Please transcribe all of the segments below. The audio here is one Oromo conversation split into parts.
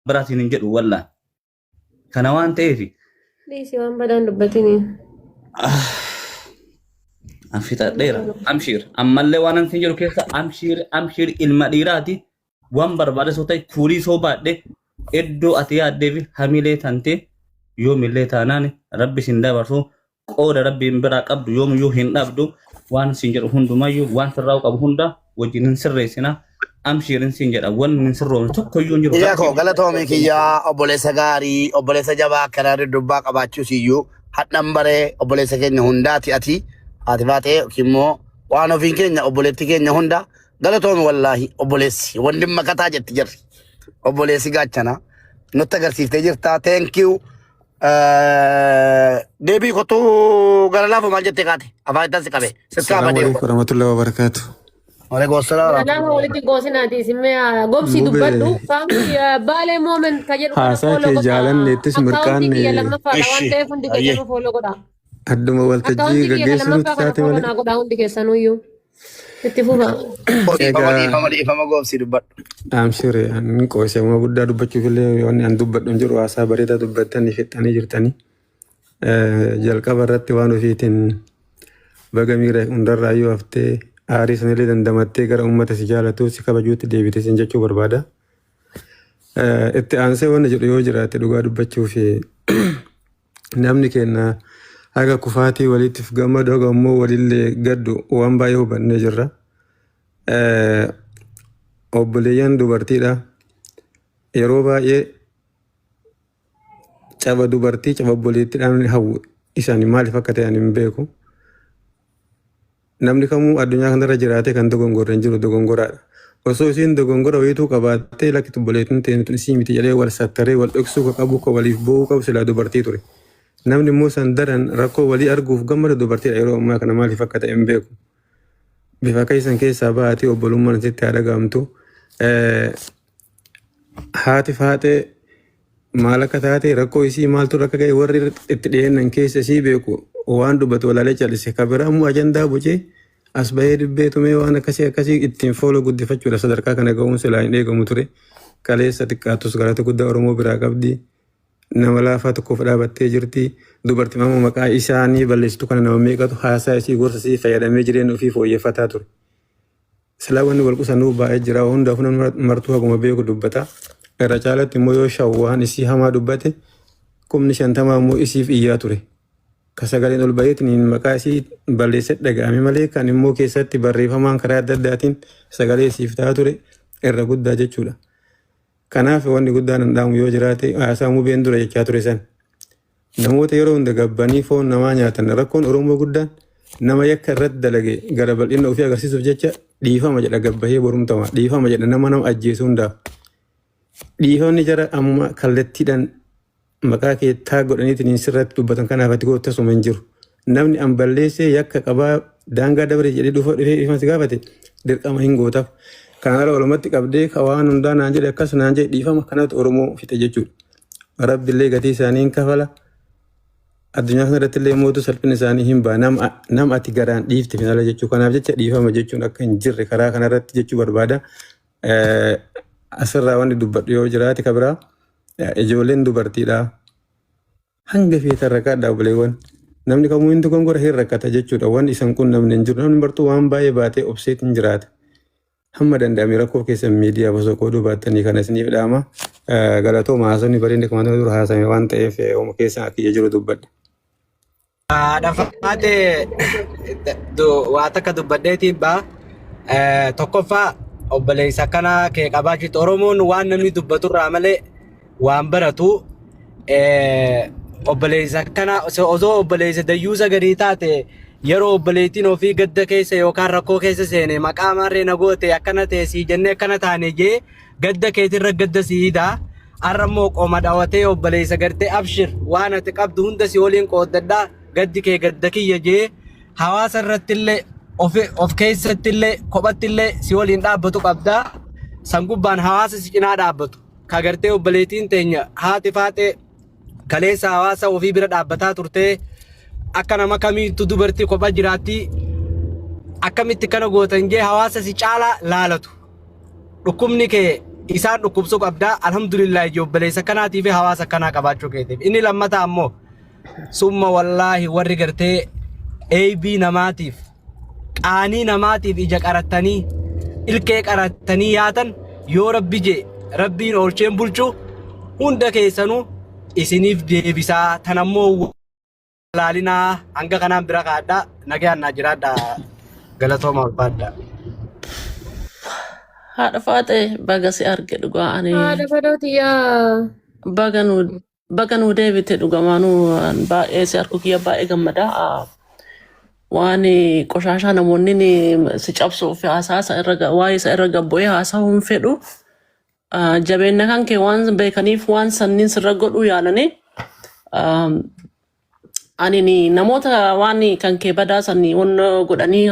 براتين نجد ولا كنوان تيفي ليش وان بدن دبتني أمشي تدير أمشير أما اللي وانا سنجرو كيسا أمشير المديراتي وان بربادة سوتاي كوري صوبات دي إدو أتيا ديفي هميلي تانتي يوم اللي تاناني ربي سندا برسو قول ربي مبراك أبدو يوم يو هند أبدو وان سنجر هندو مايو وان سراوك أبو هندا وجنن سرسنا أمشير سنجر وان من سرون تكو يونجرو يا كو غلطومي كيا أبولي سغاري أبولي سجابا كرار دباك أباتشو سيو حت نمبره أبولي سكين هنداتي أتي هاتفاتي كيمو وانو فين كينيا أبولي تكين هندا غلطومي والله أبولي سي وندم مكتا جت جر أبولي سيغاتشنا نتغر سيفتي جرتا thank you debi kotu garala fo maljete kati afaita sikabe السلام عليكم ورحمة الله وبركاته. alaikum assalam أنا ولدي قوسنا دي سمع قبسي دبلو فهم بالي مومن كجر حاسات جالن ليتش مركان لما فلوان تلفون دي كجر فولو كذا هدم والتجي جيس لما نتاتي فلوان ولا أنا كذا عندي كسانو يو اتفقنا fama gobsi dubat أمشير أن كويس ما بودا دبتشو في اللي واني أن دبت نجر واسا بريدا دبتني فتني جرتني جل كبرت وانو فيتن بغميره اندر رايو أفتي آري سنلي دندمتي كر أمة سجالتو سكبجوت ديبيتي سنجتشو بربادا اتأنسي وانا جريو جراتي دوغا دبتشو في namni kenna aga kufati walitif gama doga mo walille gaddu wamba yo banne jirra obboleyan dubartidha yeroo baay'ee caba dubartii caba obboleettidhaan hawu isaan maaliif akka ta'an hin beeku namni kamuu addunyaa kanarra jiraate kan dogongorre hin jiru dogongoraadha osoo isiin dogongora wayituu qabaattee lakkitu obboleettiin ta'e isii miti jedhee wal sattaree wal dhoksuu qabu ka waliif bo'uu qabu silaa dubartii ture namni immoo san daran rakkoo walii arguuf gammada dubartiidha yeroo ammaa kana maaliif akka ta'e hin beeku bifa keessan keessaa baatee obbolummaan sitti haa dhagahamtu haati faatee maal akka taate rakkoo isii maaltu rakka ga'e warri itti dhiyeennan keessa isii beeku waan dubbatu walaalee calise kabira ammoo ajandaa bocee as bahee dubbeetumee waan akkasii ittiin fooloo guddifachuudha sadarkaa kana ga'uun silaa hin eegamu ture kaleessa xiqqaattus galata guddaa Oromoo biraa qabdi nama laafaa tokkoof dhaabattee jirti dubartii mamma maqaa isaanii balleessitu kana nama meeqatu haasaa isii gorsa isii fayyadamee jireenya ofii fooyyeffataa ture silaa wanni wal qusanuu baay'ee jira hundaaf nama martuu haguma beeku dubbata irra caalatti immoo yoo shawwaan isii hamaa dubbate 50 immoo isiif iyyaa ture kasagaleen ol baay'eetiin maqaa isii balleessee dhaga'ame malee kan immoo keessatti barreeffamaan karaa adda addaatiin sagalee isiif ta'aa ture irra guddaa jechuudha. Kanaaf wanni guddaan handaamu yoo jiraate haasaa mubeen dura jechaa ture san namoota yeroo hunda gabbanii foon namaa nyaatan rakkoon Oromoo guddaan nama yakka irratti dalage gara bal'ina ofii agarsiisuuf jecha dhiifama jedha gabbahee borumtama dhiifama jedha nama ajjeesuu hundaaf dhiifamni jara amma kallattiidhaan maqaa keettaa godhaniitiin sirratti dubbatan kanaaf ati gootu tasuma hin jiru namni an balleessee yakka qabaa daangaa dabre jedhee dhufee dhiifamsi gaafate dirqama hin gootaaf. Kanarra walumatti qabdee waan hundaa naan jedhe akkas naan jedhe dhiifama kanatu Oromoo fixe jechuudha. Rabbillee gatii isaanii hin kafala. Addunyaa kanarratti illee mootu salphina isaanii hin ba'a. Nama ati garaan dhiifte finala jechuu kanaaf jecha dhiifama jechuun akka hin jirre karaa kanarratti jechuu barbaada. Asirraa wanti dubbadhu yoo jiraate kabiraa ijoolleen dubartiidha. Hanga feetan rakkaadha obboleewwan. Namni kamuu hin dogongora hin rakkata jechuudha. Waan isan kun namni hin jiru. Namni bartuu waan baay'ee baatee obseet hin jiraata. Hamma danda'ame rakkoo keessa miidiyaa osoo qooduu baattanii kana isiniif dhaama galatooma haasofni bareedina kumaatama dura haasame waan ta'eef ooma keessa akkiyya jiru dubbadhe. Dhafaate waa takka dubbadheetiin baa tokkoffaa obboleessa kana kee qabaachuutti Oromoon waan namni dubbaturraa malee waan baratu obboleessa kana osoo obboleessa dayyuusa gadii taate yeroo obboleettiin ofii gadda keessa yookaan rakkoo keessa seene maqaa marree nagoote akkana ta'e sii jennee akkana taane jee gadda keetirra gadda siidaa arrammoo qooma dhaawatee obboleessa gartee abshir waan ati qabdu hunda si waliin qooddadhaa gaddi kee gadda kiyya jee hawaasa irrattillee of keessattillee kophattillee si waliin dhaabbatu qabdaa san gubbaan hawaasa si cinaa dhaabbatu ka gartee obboleettiin teenya haati faatee kaleessa hawaasa ofii bira dhaabbataa turtee akka nama kamiitu dubartii kophaa jiraatti akkamitti kana gootan jee hawaasa si caalaa laalatu dhukkubni kee isaan dhukkubsuu qabdaa alhamdulillah obboleessa kanaatii fi hawaasa kanaa qabaachuu keetiif inni lammataa ammoo summa wallaahi warri gartee AB namaatiif qaanii namaatiif ija qarattanii ilkee qarattanii yaatan yoo rabbi jee rabbiin oolcheen bulchuu hunda keessanuu isiniif deebisaa tanammoo laalinaa hanga kanaan bira kaadhaa nagaan naa jiraadhaa galatooma barbaaddaa. Haadha faate baga si arge dhugaa ani Haadha fadhooti yaa. baga nu deebite dhugamaanuu baay'ee si argu kiyya baay'ee gammadaa. Waan qoshaashaa namoonni si cabsuuf haasaa irra waa'ee isa irra gabbo'ee haasa'uun fedhu. Jabeenya kan kee waan beekaniif waan sanniin sirra godhuu yaalanii ani namoota waan kan kee badaasanii wanna godhanii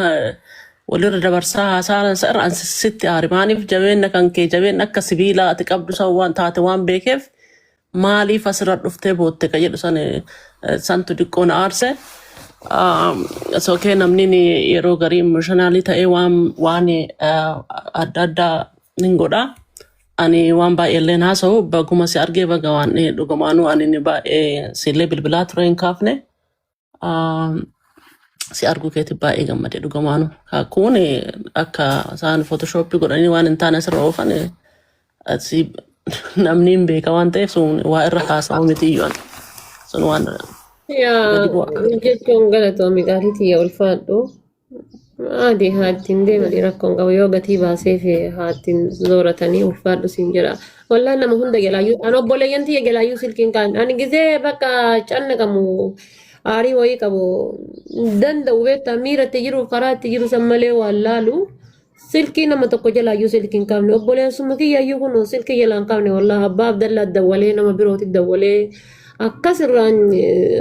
walirra dabarsaa haasaan irra sitti aarimaaniif jabeenya kan kee jabeenya akka sibiilaa ati qabdu san waan taate waan beekeef maaliif asirra dhuftee bootte ka jedhu santu diqqoon aarse. Sokee namni yeroo garii emotionaalii ta'ee waan adda addaa nin godhaa. Ani waan baay'ee haasa'u baguma si argee baga waan dhugamaanuu ani baay'ee sillee bilbilaa ture hin kaafne si argu keeti baay'ee gammade dhugamaanuu. Kun akka isaan photoshoppii godhanii waan hin taane asirra oofan namni hin beeka waan ta'eef sun waa irra haasa'u miti iyyuu sun waan Yaa jechuun galatoomii gaariitii yaa ulfaadhu. Adi haattiin deemanii rakkoon qabu yoo gatii baasee fi haattiin zooratanii ulfaadhu siin jedha. Wallaan nama hunda gelaayyuu an obboleeyyan tiyya gelaayyuu silkiin kaan ani gizee bakka canna qabu aarii wayii qabu danda'u beektaa miiratti jiruuf karaa itti jiru san malee waan laalu silkii nama tokko jalaayyuu silkiin kaafne obboleessuma kiyyayyuu kun silkii jalaan kaafne wallaa abbaa abdallaa dawwalee nama birooti dawwalee akkasirraan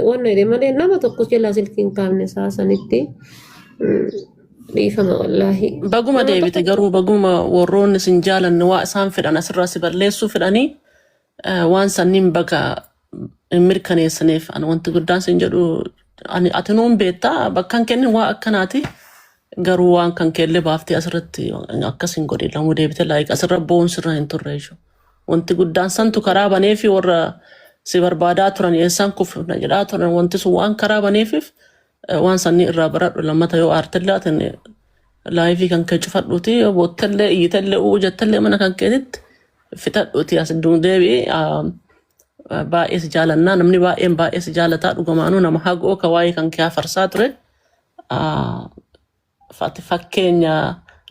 waan jedhe malee nama tokko jalaa silkiin kaafne saasanitti. Dhiifama wallaahi. Baguma deebite garuu baguma warroonni sin jaalanne waa isaan fedhan asirraa si balleessuu fedhanii waan sanniin baga mirkaneessaniif ani wanti guddaan sin jedhu ati nuun beektaa bakkan kenni waa akkanaati garuu waan kan keellee baaftee asirratti akkasin godhe lamuu deebite laayik asirra bo'uun sirra hin turre jechuudha. Wanti guddaan santu karaa banee fi warra si barbaadaa turan eessaan kufna jedhaa turan wanti sun waan karaa baneefiif waan sanni irraa baradhu lammata yoo aartillaatin laayifii kan kee cufadhuuti boottallee iyyitallee jettallee mana kan keetitti fixadhuuti as deebi'ee baay'ee si jaalannaa namni baay'ee si jaalataa dhugamaanuu nama hagoo ka waa'ee kan kee farsaa ture fakkeenya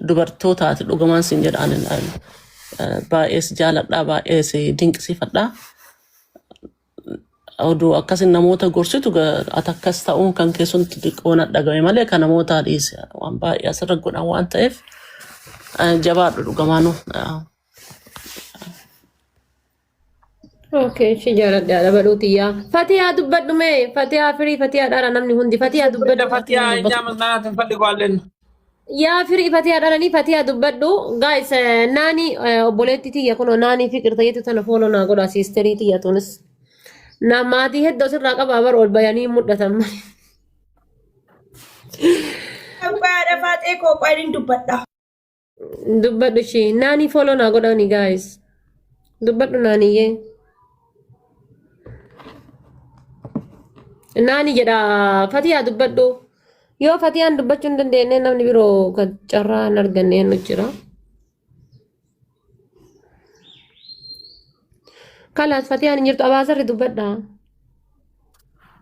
dubartootaati dhugumaan sin jedhaan baay'ee si jaaladhaa baay'ee si dinqisiifadhaa. Oduu akkasin namoota gorsitu atakkas ta'uun kan keessumti xiqqoona dhagame malee kan namoota dhiise waan baay'ee asirra godhan waan ta'eef jabaadhu dhugamaanuu. Okay, shi jaaladhaadha badhuutiyyaa. Fatiyaa dubbadhu mee Fatiyaa firii Fatiyaa dhaara namni hundi Fatiyaa dubbadhu. Fatiyaa nyaamas naatin fadhi gwaallen. Yaa firii Fatiyaa dhaaranii Fatiyaa dubbadhu. Guys, naani obboleetti tiyya kunoo naanii fi qirtayyeetu tana fooloo naa godha siisterii tiyya tunis. Maatii hedduu asirraa qabaa bar ol bayanii mul'atan malee. Abbaadha faatee kophaadhiin dubbadha. Dubbadhu ishee naanii fooloo naa godhani guys. Dubbadhu naaniyyee. Naani jedha Fatiyaa dubbadhu. Yoo Fatiyaan dubbachuu hin dandeenye namni biroo kan carraa hin arganne nu jira. Kalas Fatiyaan hin jirtu abaasarri dubbadha.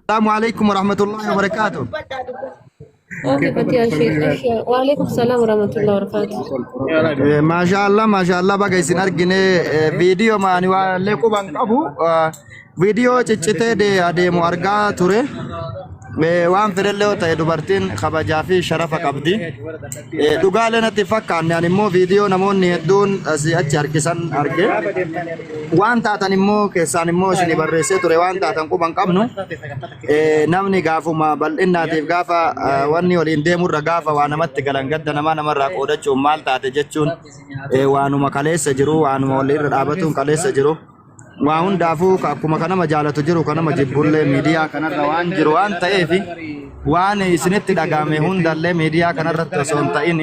Assalamu alaikum warahmatullahi wabarakatuh. Okay Fatiyaa ishee. Waalaikum salaam warahmatullahi wabarakatuh. Mashallah baga isin argine video maani waa lequban qabu video ciccitee adeemu argaa ture. Waan fedhellee ta'e dubartiin kabajaa fi sharafa qabdi. Dhugaalee natti fakkaanne ani immoo viidiyoo namoonni hedduun asii achi harkisan arge. Waan taatan immoo keessaan immoo isin barreessee ture waan taatan quban qabnu. Namni gaafuma bal'innaatiif gaafa wanni waliin deemurra gaafa waa namatti galan gadda namarraa qoodachuun maal taate jechuun waanuma kaleessa jiru waanuma walirra dhaabatuun kaleessa jiru. waa hundaafuu akkuma kanama jaalatu jiru kanama jibbullee miidiyaa kanarra waan jiru waan ta'eef waan isinitti dhagahame hundallee miidiyaa kanarratti osoo hin ta'in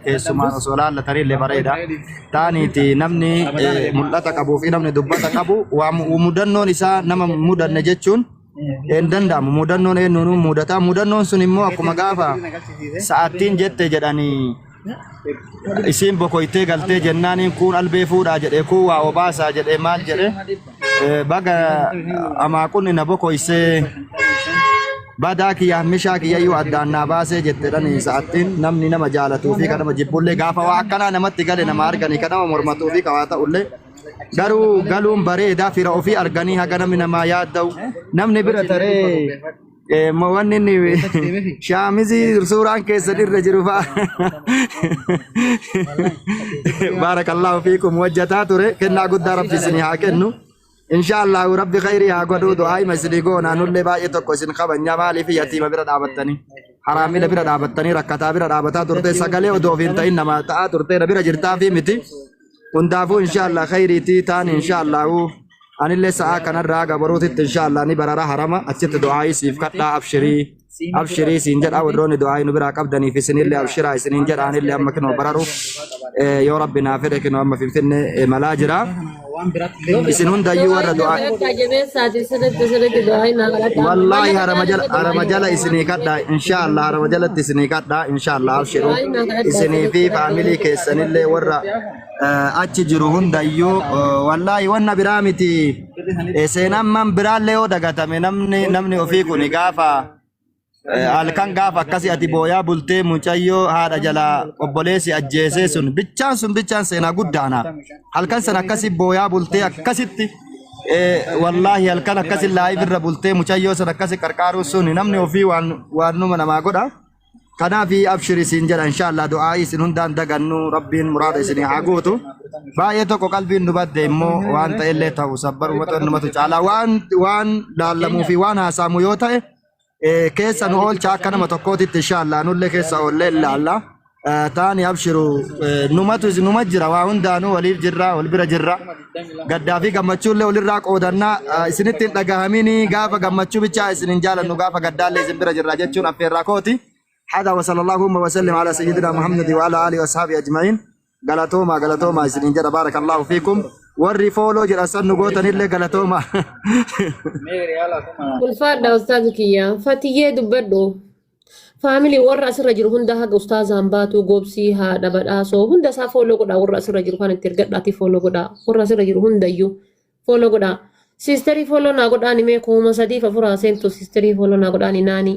keessumaan osoo laallataniillee bareeda taaniiti namni mul'ata qabuu fi namni dubbata qabu waa mudannoon isaa nama mudanne jechuun hin danda'amu. Mudannoon eenyuun mudata. Mudannoon sun immoo akkuma gaafa sa'aattiin jette jedhanii isin bokoytee galtee jennaaniin kun albee fuudhaa jedhee kun waa obaasaa jedhee maal jedhee baga amaaqunni na bokoysee badaa kiyyaa mishaa kiyyayyuu addaan naa baasee jetteedhani sa'aattiin namni nama jaalatuu fi kan nama jibbullee gaafa waa akkanaa namatti gale nama arganii kan nama mormatuu fi kawaa ta'ullee garuu galuun bareedaa fira ofii arganii haga namni namaa yaadda'u namni bira taree wanni inni shaamizii suuraan keessan irra jiru fa'a baarakallahu fiikum hojjataa ture kennaa guddaa rabbi isinii haa kennu inshallah rabbi khairii haa godhu du'aa ima isinii goonaa nullee baay'ee tokko isin qabanya maaliif yatiima bira dhaabattanii haraamila bira dhaabattanii rakkataa bira dhaabataa turte sagalee odoo ofiin ta'in nama ta'aa turte bira jirtaa fi miti hundaafuu inshallah khairiitii taan inshallah anillee sa'a kanarraa gabaruutitti inshallah ni barara harama achitti du'aa siif kadhaa abshirii siin jedha warroonni du'aa nu biraa qabdaniif isinillee abshiraa isiniin jedha anillee amma kinoo bararu yoo rabbi naa fedhe kinoo amma finfinne malaa jira isin hundayyuu warra du'aa wallahi harama jala isinii kadhaa inshallah harama jalatti isinii kadhaa inshallah abshiruu isinii fi faamilii keessanillee warra achi jiru hundayyuu wallahi wanna biraa miti seenaan man biraallee yoo dagatame namni ofii kun gaafa halkan gaafa akkasi ati booyaa bultee mucayyoo haadha jala obboleessi ajjeesee sun bichaan seenaa guddaana halkan san akkasi booyaa bultee akkasitti wallahi halkan akkasi laayif irra bultee mucayyoo san akkasi qarqaaruu sun namni ofii waan numa namaa godha kanaafi abshiri siin jedha inshallah du'aa isin hundaan dagannu rabbiin muraada isinii haa guutu baay'ee tokko qalbiin nu badde immoo waan ta'ellee ta'u sabbaru numatu caalaa waan laallamuu fi waan haasaamu yoo ta'e keessa nu oolcha akka nama tokkootitti inshallah nullee keessa oollee ilaalla taani abshiru numa jira waa hundaanuu waliif jirra wal bira jirra gaddaa fi gammachuullee walirraa qoodannaa isinitti hin dhagahamini gaafa gammachuu bichaa isinin jaalannu gaafa gaddaallee isin bira jirra jechuun affeerraa kooti. هذا وصلى اللهم وسلم على سيدنا محمد وعلى اله واصحابه اجمعين غلطوما سنين جدا بارك الله فيكم وري فولو جرا سن غوتن اللي غلطوما والفاده استاذك يا فتيه دبدو فاميلي ور اسر رجل هندا حق استاذ امباتو غوبسي ها دبداسو هندا سا فولو غدا ور اسر رجل كان ترغداتي فولو غدا ور اسر رجل هندا يو فولو غدا سيستري فولو نا غدا ني ميكو مسدي ففرا سنتو سيستري فولو نا غدا ني ناني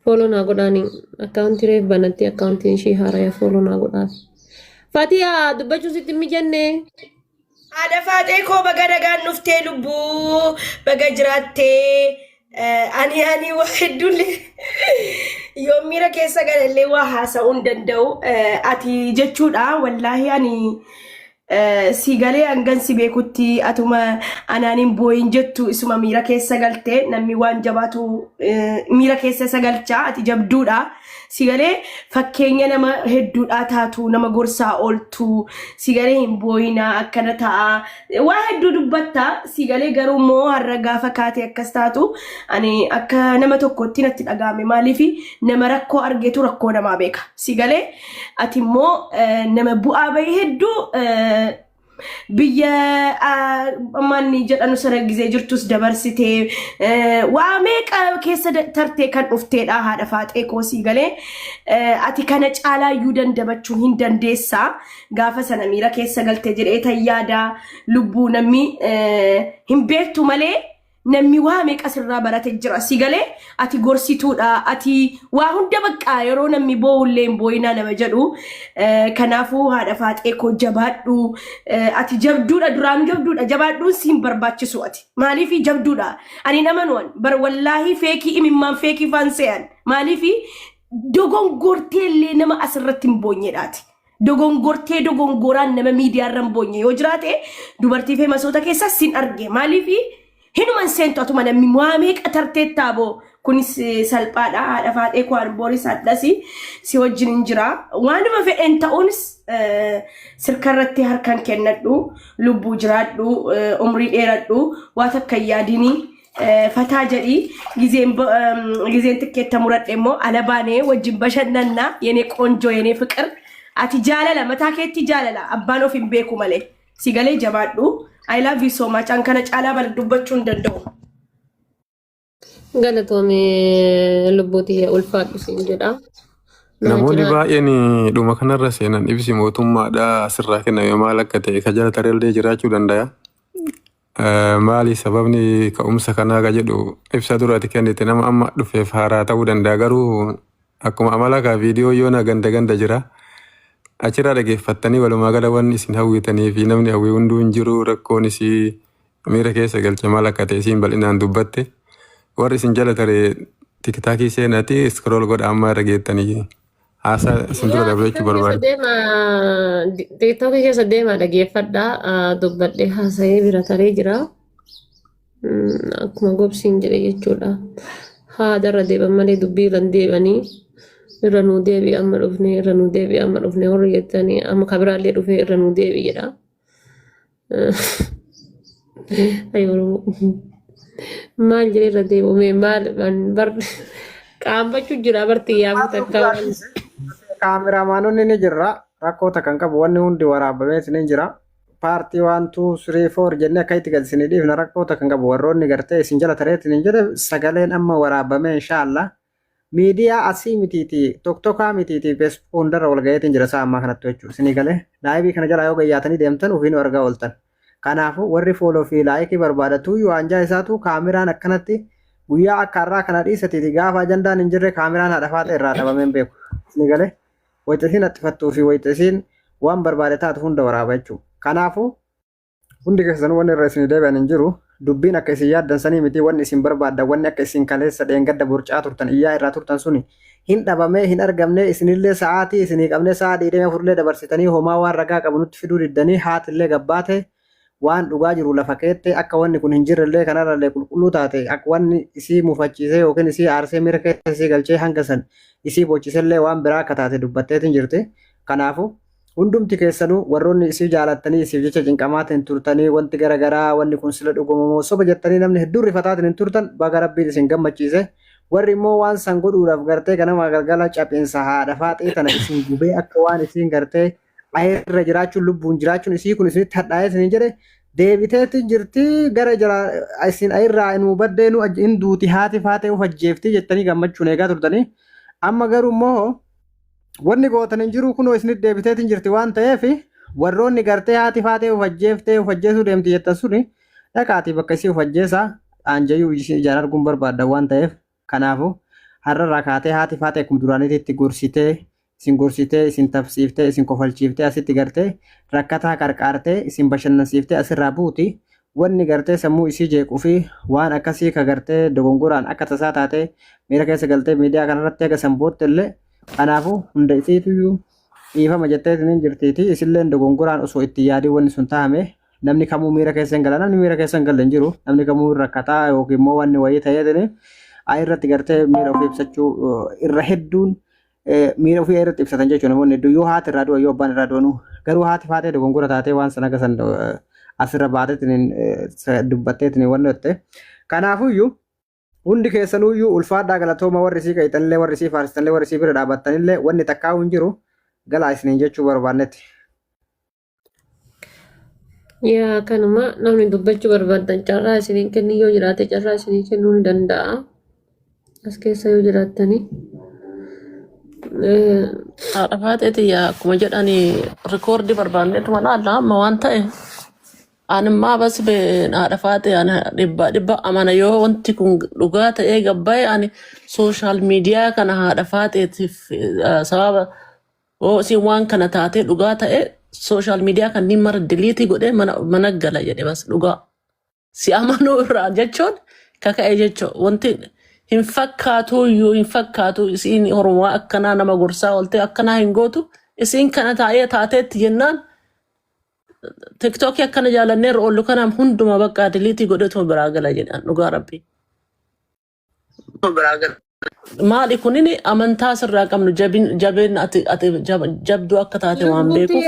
follow na godani account reef banatti account shi haraya follow na godani Fatia dubbachuu sitti mijanne Ada Fatee ko baga dagaan dhuftee lubbuu baga jiraattee ani waa hedduulle yoo miira keessa galallee waa haasa'uu hin danda'u ati jechuudha wallahi ani sigalee hangan si beekutti atuma anaanin booyin jettu isuma miira keessa galte namni waan jabaatu miira keessa sagalcha ati jabduudha sigalee fakkeenya nama hedduudha taatu nama gorsaa ooltu sigalee hin booyina akkana ta'a waa hedduu dubbatta sigalee garuu immoo har'a gaafa kaatee akkas taatu ani akka nama tokkotti natti dhagaame maaliifi nama rakkoo argeetu rakkoo namaa beeka sigalee ati immoo nama bu'aa bahii hedduu biyya manni jedhanu sana gizee jirtus dabarsitee waa meeqa keessa tartee kan dhufteedha haadha Faatee koosii galee ati kana caalaa iyyuu dandamachuu hin dandeessaa gaafa sana miira keessa galte jedhee tayyaada lubbuu namni hin beektu malee namni waa meeqa sirraa barate jira sigalee ati gorsituudha ati waa hunda bakka yeroo namni boollee booyina nama jedhu kanaafuu haadha Faatee ko jabaadhu ati jabduudha duraan jabduudha jabaadhuun siin barbaachisu ati maaliifi jabduudha ani nama nuwan bar wallahi feekii imimmaan feekii faansean maaliifi dogongorteellee nama asirratti hin boonyeedhaati dogongoraan nama miidiyaarra hin boonye yoo jiraate dubartii fi masoota keessa sin arge maaliifi hinuman seentu atuma namni waa meeqa tartee taaboo kunis salphaadha haadha faadhee koo arboonis addasi si wajjin hin jira waanuma fedhen ta'uunis sirkarratti harkan kennadhu lubbuu jiraadhu umrii dheeradhu waa takka yaadini fataa jedhi gizeen tikkeetta muradhe immoo alabaanee wajjin bashannanna yenee qoonjoo yenee fiqir ati jaalala mataa keetti jaalala abbaan of hin beeku malee si galee jabaadhu I love you so much an kana caalaa bal dubbachuu hin danda'u galatoomee lubbuutii ulfaadhu siin jedha namoonni baay'een dhuma kanarra seenan ibsi mootummaadha asirraa kenname maal akka ta'e ka jala tareellee jiraachuu danda'a. Maali sababni ka'umsa kanaa ka jedhu ibsa duraati kennite nama amma dhufeef haaraa ta'uu danda'a garuu akkuma amala ka viidiyoo yoona ganda jira. Achirraa dhageeffattanii walumaa gala wanni isin hawwitanii fi namni hawwii hunduu hin jiru rakkoon isii miira keessa galche maal akka ta'e isiin bal'inaan dubbatte. Warri isin jala taree tiktaakii seenaati iskrool godha amma irra geettanii haasaa isin dura dabalachuu barbaadu. Tiktokii keessa deemaa dhageeffadhaa dubbadhee haasa'ee bira taree jira. Akkuma gobsiin jedhe jechuudha. Haadarra deeban malee dubbii irra deebanii irra nuu deebii amma dhufne irra nuu deebii amma dhufne warri jettanii amma kabiraallee dhufee irra nuu deebii jedha. Maal jedhee irra deebi'ume maal qaambachuu jira bartii yaamu takka. Kaameraamaanonni ni jirra rakkoota kan qabu wanni hundi waraabamee ni jira. Paartii 1 2 3 4 jennee akka itti galchine dhiifna rakkoota kan qabu warroonni gartee isin jala tareetiin hin jedhe sagaleen amma waraabamee inshaallah. Miidiyaa asii mitiiti tokkokaa mitiiti feesbuuk hundarra wal gaheetiin jira isaa ammaa kanatti jechuudha. Isinii galee laayibii kana jala yoo gayyaatanii deemtan ofiin argaa ooltan. Kanaafuu warri fooloo fi laayikii barbaadatu yoo anjaa isaatu kaameraan akkanatti guyyaa akka har'aa kana dhiisatiiti gaafa ajandaan hin jirre kaameraan haadhafaa ta'e irraa dhabameen beeku. Isinii galee wayitasiin attifattuu fi wayitasiin waan barbaade taatu hunda waraaba jechuudha. Kanaafuu hundi keessanuu wanni irra isin deebi'an hin jiru. Dubbiin akka isin yaaddan sanii miti wanni isin barbaaddan wanni akka isin kaleessa dheengadda burcaa turtan iyyaa irraa turtan suni hin dhabamee hin argamne isinillee sa'aatii isinii qabne sa'a 24 dabarsitanii homaa waan ragaa qabu nutti fiduu diddanii haatillee gabbaate waan dhugaa jiru lafa keette akka wanni kun hin jirrellee kanarrallee qulqulluu taate akka wanni isii mufachiisee yookiin isii aarsee miira keessa isii galchee hanga san isii bochisellee waan biraa akka taate dubbatteetiin jirti. Kanaafuu hundumti keessanuu warroonni isii jaalattanii isiif jecha cinqamaatiin turtanii wanti garaagaraa wanni kun sila dhugumamoo soba jettanii namni hedduun rifataatiin hin turtan baga rabbiin isin gammachiise warri immoo waan san godhuudhaaf gartee ganama galgala caphinsa haadha faaxee tana isin gubee akka waan isin gartee ayirra jiraachuun lubbuun jiraachuun isii kun isinitti hadhaa'ee isin jedhe deebiteetiin jirti gara jira isin ayirraa inuu baddeenu hin duuti haati faatee of ajjeeftii jettanii gammachuun eegaa turtanii amma garuu immoo wanni gootan hin jiru kunoo isinitti deebiteetiin jirti waan ta'eef warroonni gartee haati faatee of ajjeeftee of ajjeesuu deemti jettan suni dhaqaatii bakka isii of ajjeesaa aanjayyuu ijaan arguun barbaadda waan ta'eef kanaafu har'arraa kaatee haati faatee akkuma duraaniitti gorsitee isin tafsiiftee isin kofalchiiftee asitti gartee rakkataa qarqaartee isin bashannansiiftee asirraa buuti wanni gartee sammuu isii jeequu fi waan akkasii ka gartee dogongoraan akka tasaa taatee miira keessa galtee miidiyaa kanarratti aga sanbootti illee kanaafuu hunda isiituyyuu dhiifama jetteetiin hin jirtiiti isilleen dogongoraan osoo itti yaadii wanni sun taa'ame namni kamuu miira keessa hin gala namni miira keessa hin galle hin jiru namni kamuu rakkataa yookiin immoo wanni wayii ta'eetiin irratti gartee miira ofii ibsachuu irra hedduun miira ofii irratti ibsatan jechuudha namoonni hedduu yoo haati irraa du'a yoo abbaan irraa du'anu garuu haati faatee dogongora taatee waan sana gasan asirra baateetiin dubbatteetiin wanni jettee kanaafuyyuu hundi keessanuyyuu ulfaadhaa galatooma warri isii qayitanillee warri isii faarsitanillee warri isii bira dhaabbattanillee wanni takkaa'u hin jiru galaa isiniin jechuu barbaannetti. Yaa kanuma namni dubbachuu barbaadan carraa isiniin kennu yoo jiraate carraa isinii kennuu ni danda'a. As keessa yoo jiraattanii. Haadha faateeti yaa akkuma jedhanii rikoordii barbaanneetuma laalla amma waan ta'e. Anummaa bas haadha faatee ana dhibba amana yoo wanti kun dhugaa ta'ee gabbaa'e ani sooshaal miidiyaa kana haadha faateetiif sababa isin waan kana taatee dhugaa ta'e sooshaal miidiyaa kanneen mara diliitii godhee mana gala jedhe bas dhugaa si amanuu irraa jechuun kaka'e jechuun wanti hin fakkaatu iyyuu hin fakkaatu isin oromoo akkanaa nama gorsaa ooltee akkanaa hin gootu isin kana taa'ee taateetti jennaan. TikTok akkana jaalanneerra oollu kanaaf hunduma bakka diliitii godhetu biraa gala jedhan dhugaa rabbi. maali kunini amantaa sirraa qabnu jabin ati jabduu akka taate waan beekuuf